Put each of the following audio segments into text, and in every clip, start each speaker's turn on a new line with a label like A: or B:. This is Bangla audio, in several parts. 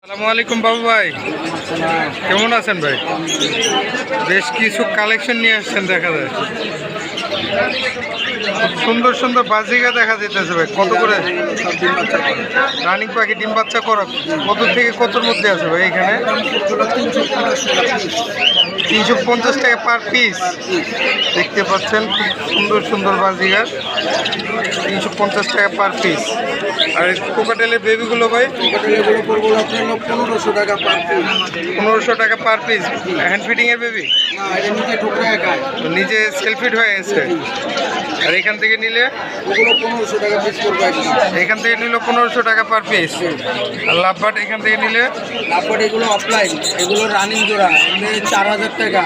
A: আসসালামু আলাইকুম বাবু ভাই, কেমন আছেন ভাই? বেশ কিছু কালেকশন নিয়ে আসছেন দেখা যায়। সুন্দর সুন্দর বাজিগা দেখা যেতেছে ভাই। কত করে রানিং পাখি ডিম বাচ্চা করা? কত থেকে কতর মধ্যে আছে ভাই এখানে? 350 টাকা পার পিস। দেখতে পাচ্ছেন খুব সুন্দর সুন্দর বাজিগার, 350 টাকা পার পিস। আর কোকাটেলের বেবিগুলো ভাই
B: 1500 টাকা পার পিস।
A: 1500 টাকা পার পিস। হ্যান্ড ফিটিংয়ের বেবি, নিজে সেলফিট হয়ে গেছে। আর এখান থেকে নিলে
B: ওগুলো 1500 টাকা পিস পড়বে।
A: এখান থেকে নিলে 1500 টাকা পার পিস। আর লাভবাট এখান থেকে নিলে
B: তারপর এগুলো অফলাইন, এগুলো রানিং জোড়া 4000 টাকা।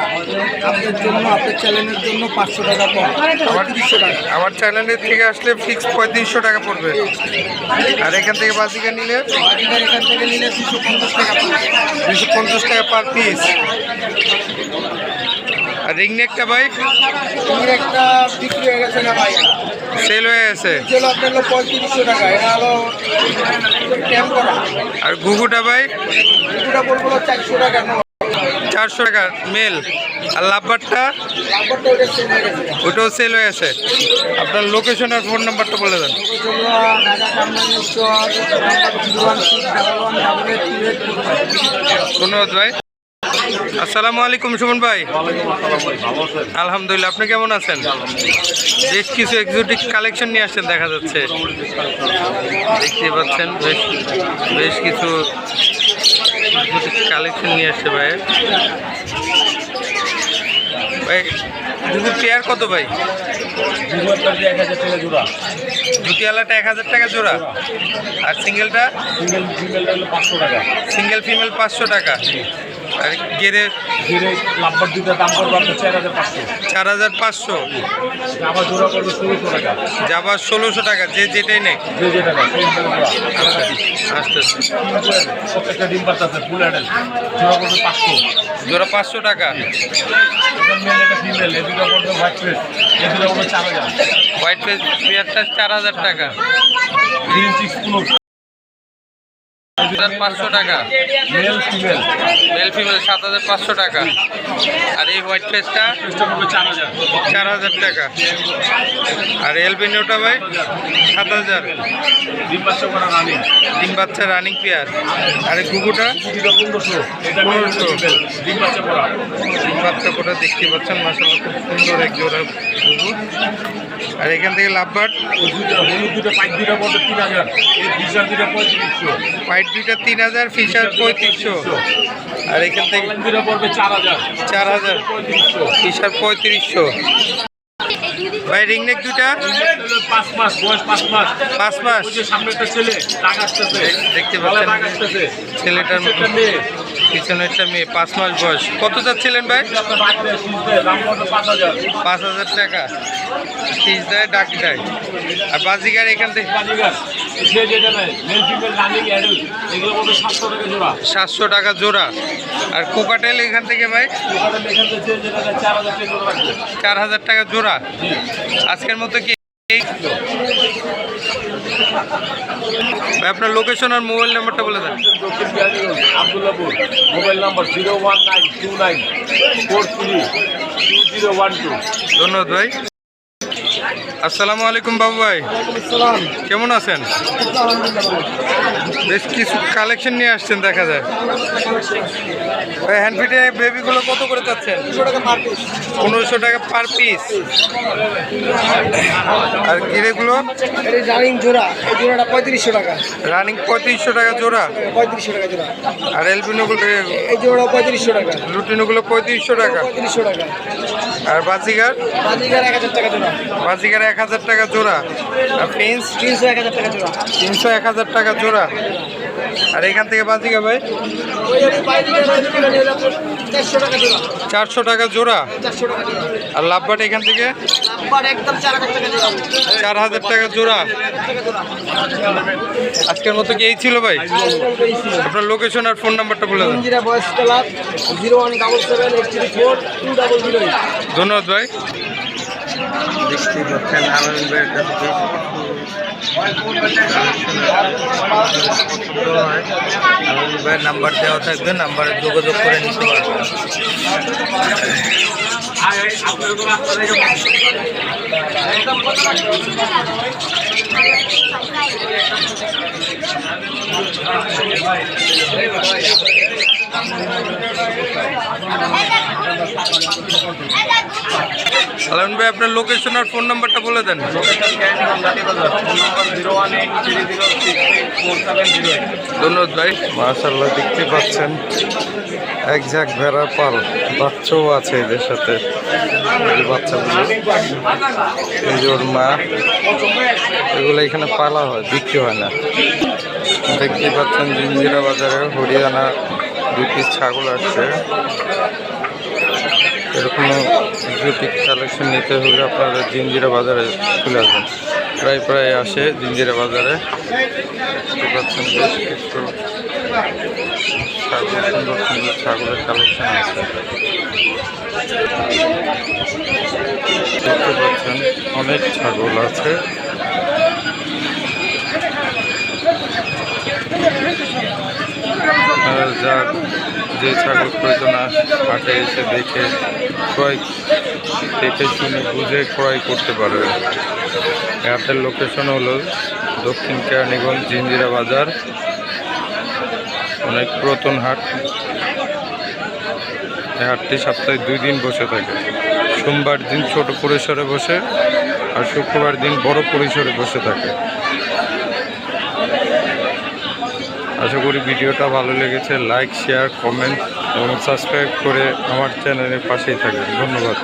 B: আপনার জন্য, আপনার চ্যানেলের জন্য 500 টাকা কম, 300 টাকা।
A: আমার চ্যানেলের থেকে আসলে ফিক্স 3500 টাকা পড়বে। আর এখান থেকে বাজিকা নিলে
B: এখান থেকে নিলে 250 টাকা,
A: 250 টাকা পার পিস। আর রিংনেকটা ভাই
B: একটা বিক্রি হয়ে গেছে না ভাই,
A: সেল হয়ে গেছে।
B: চলো আপনার 3500 টাকা। এটা হলো ট্যাম করা।
A: আর ঘুঘুটা ভাই
B: এটা বলবো 400 টাকা,
A: 400 টাকা মেল। আর লাভবারটা
B: তারপরটা ওটা সেল হয়ে গেছে।
A: ওটাও সেল হয়ে আছে। আপনার লোকেশন আর ফোন নাম্বারটা বলে দেন। ধন্যবাদ ভাই। আসসালামু আলাইকুম সুমন ভাই। আলহামদুলিল্লাহ, আপনি কেমন আছেন? বেশ কিছু এক্সোটিক কালেকশন নিয়ে আসছেন দেখা যাচ্ছে। দেখতে পাচ্ছেন বেশ কিছু কালেকশন নিয়ে আসছে ভাই। ভাই দুধের পেয়ার কত ভাই? দুটিয়ালাটা 1000 টাকা জোড়া। আর সিঙ্গেলটা? সিঙ্গেল ফিমেল 500 টাকা। আর গেরে
C: লাভবার দুইটা দাম করবো আপনার
A: 4500।
C: আবার জোড়া করবো 1600 টাকা।
A: যাবার 1600 টাকা, যে যেটাই নেই।
C: যে যেটা
A: আচ্ছা,
C: প্রত্যেকটা ডিম পাতা আছে ফুল অ্যাডাল, জোড়া করবো 500।
A: জোড়া 500 টাকা।
C: এটা মেল, এটা ফিমেল। এই দুটো করবো হোয়াইট ফেস, এই দুটো করবো 4000।
A: হোয়াইট ফেস পেয়ারটা 4000 টাকা।
C: গ্রিন চিক্স পুরো
A: 500 টাকা।
C: মেল ফিমেল,
A: মেল ফিমেল 7500 টাকা। আর এই হোয়াইট ফেসটা
C: ফেসটা করবো 4000।
A: 4000 টাকা। আর এলবিনোটা ভাই 7000।
C: ডিম বাচ্চা করা রানিং,
A: ডিম বাচ্চা রানিং পেয়ার। আর এই ঘুঘুটা
C: দুটো 1500। এটা
A: 1500।
C: ডিম বাচ্চা করা।
A: ডিম বাচ্চা কোটা দেখতে পাচ্ছেন, মাশাআল্লাহ খুব সুন্দর এক জোড়া ঘুঘু। আর এখান থেকে লাভবার্ড
C: ওই দুটো হলুদ দুটো পাইপ দুটো করবো 3000। এই ফিশার দুটো 3500।
A: হোয়াইট দুইটা 3000, ফিশার 3500। আর এখান থেকে
C: দুটো পড়বে 4000।
A: 4000,
C: 3500।
A: ফিশার 3500। ভাই রিংনেক দুইটা
C: 5 মাস বয়স, 5 মাস।
A: 5 মাস।
C: ওই যে সামনে একটা ছেলে টাক আসতেছে,
A: দেখতে
C: গলায়
A: পাচ্ছেন
C: টাক আসতেছে।
A: ছেলেটার
C: একটা মেয়ে,
A: পিছনে একটা মেয়ে, 5 মাস বয়স। কত যাচ্ছিলেন ভাই?
C: আপনার ডাক দেয়, শীষ দেয়, দাম করবে 5000।
A: 5000 টাকা। ফিস দেয়, ডাক দেয়। আর বাজিগার এখান থেকে
C: বাজিগার সে যেটা নেয়, মেল ফিমেল রানিং অ্যাডাল্ট, এগুলো করবে 700 টাকা জোড়া।
A: 700 টাকা জোড়া। আর কোকাটেল এখান থেকে ভাই
C: ওখানে এখান থেকে যে যেটা নেয় 4000 টাকা জোড়া রাখবে।
A: 4000 টাকা জোড়া। আজকের মতো কি ভাই আপনার লোকেশন আর মোবাইল নাম্বারটা বলে দেন।
C: দক্ষিণ বিহারীগঞ্জ, আব্দুল্লাহপুর। Mobile number 01929432012।
A: ধন্যবাদ ভাই। আসসালামু আলাইকুম বাবু ভাই, কেমন আছেন? বেশ কিছু কালেকশন নিয়ে আসছেন দেখা যায়। ভাই হ্যান্ড ফিটে বেবিগুলো কত করে চাচ্ছেন? 1500 টাকা পার পিস। আর গিরেগুলো
B: রানিং জোড়া, এই জোড়াটা 3500 টাকা।
A: রানিং 3500 টাকা জোড়া।
B: 3500 টাকা জোড়া।
A: আর এলবিনোগুলো
B: এই জোড়া 3500 টাকা।
A: লুটিনোগুলো 3500 টাকা।
B: 3500 টাকা।
A: আর বাজিগার
B: বাজিগার 1000 টাকা জোড়া।
A: বাজিগার 1000 টাকা জোড়া। আর ফিন্স
B: 300 1000 টাকা জোড়া।
A: 300 1000 টাকা জোড়া। আর এখান থেকে বাজিগার ভাই
B: ওই বাজিগার 400 টাকা জোড়া।
A: 400 টাকা জোড়া।
B: 400 টাকা জোড়া।
A: আর লাভবাট এখান থেকে
B: নাম্বার একদম 4000 টাকা জোড়া।
A: 4000 টাকা জোড়া। আজকের মতো কি এই ছিল ভাই? আপনার লোকেশন আর ফোন নাম্বারটা বলে দেন।
B: ইন্দিরা বয়স ক্লাব 01778342008।
A: ধন্যবাদ ভাই। দেখতেই পাচ্ছেন আনন্দ ভাইয়ের কাছে ভাইয়ের নাম্বার দেওয়া থাকবে, নাম্বারে যোগাযোগ করে নিতে পারবেন। সালাম ভাই, আপনার লোকেশন আর ফোন নাম্বারটা বলে দেন। ধন্যবাদ ভাই। মাশাআল্লাহ, দেখতে পাচ্ছেন এক ঝাঁক ভেড়া পাল, বাচ্চাও আছে এদের সাথে। এই বাচ্চাগুলো, এই যে ওর মা, এগুলো এখানে পালা হয়, বিক্রি হয় না। দেখতে পাচ্ছেন জিঞ্জিরা বাজারে হরিয়ানা 2 পিস ছাগল আসছে। এরকম এক্সোটিক কালেকশন নিতে হলে আপনারা জিঞ্জিরা বাজারে চলে আসবেন। প্রায় আসে জিঞ্জিরা বাজারে। দেখতে পাচ্ছেন বেশ কিছু ছাগল, সুন্দর সুন্দর ছাগলের কালেকশন আছে। দেখতে পাচ্ছেন অনেক ছাগল আছে। যার যে ছাগল প্রয়োজন হাটে এসে দেখে শুনে বুঝে ক্রয় করতে পারবে। হাটের লোকেশন হলো দক্ষিণ কেরানীগঞ্জ জিঞ্জিরা বাজার। অনেক পুরাতন হাট। এই হাটটি সপ্তাহে 2 দিন বসে থাকে। সোমবার দিন ছোট পরিসরে বসে আর শুক্রবার দিন বড় পরিসরে বসে থাকে। আশা করি ভিডিওটা ভালো লেগেছে। লাইক, শেয়ার, কমেন্ট এবং সাবস্ক্রাইব করে আমার চ্যানেলের পাশেই থাকবেন। ধন্যবাদ।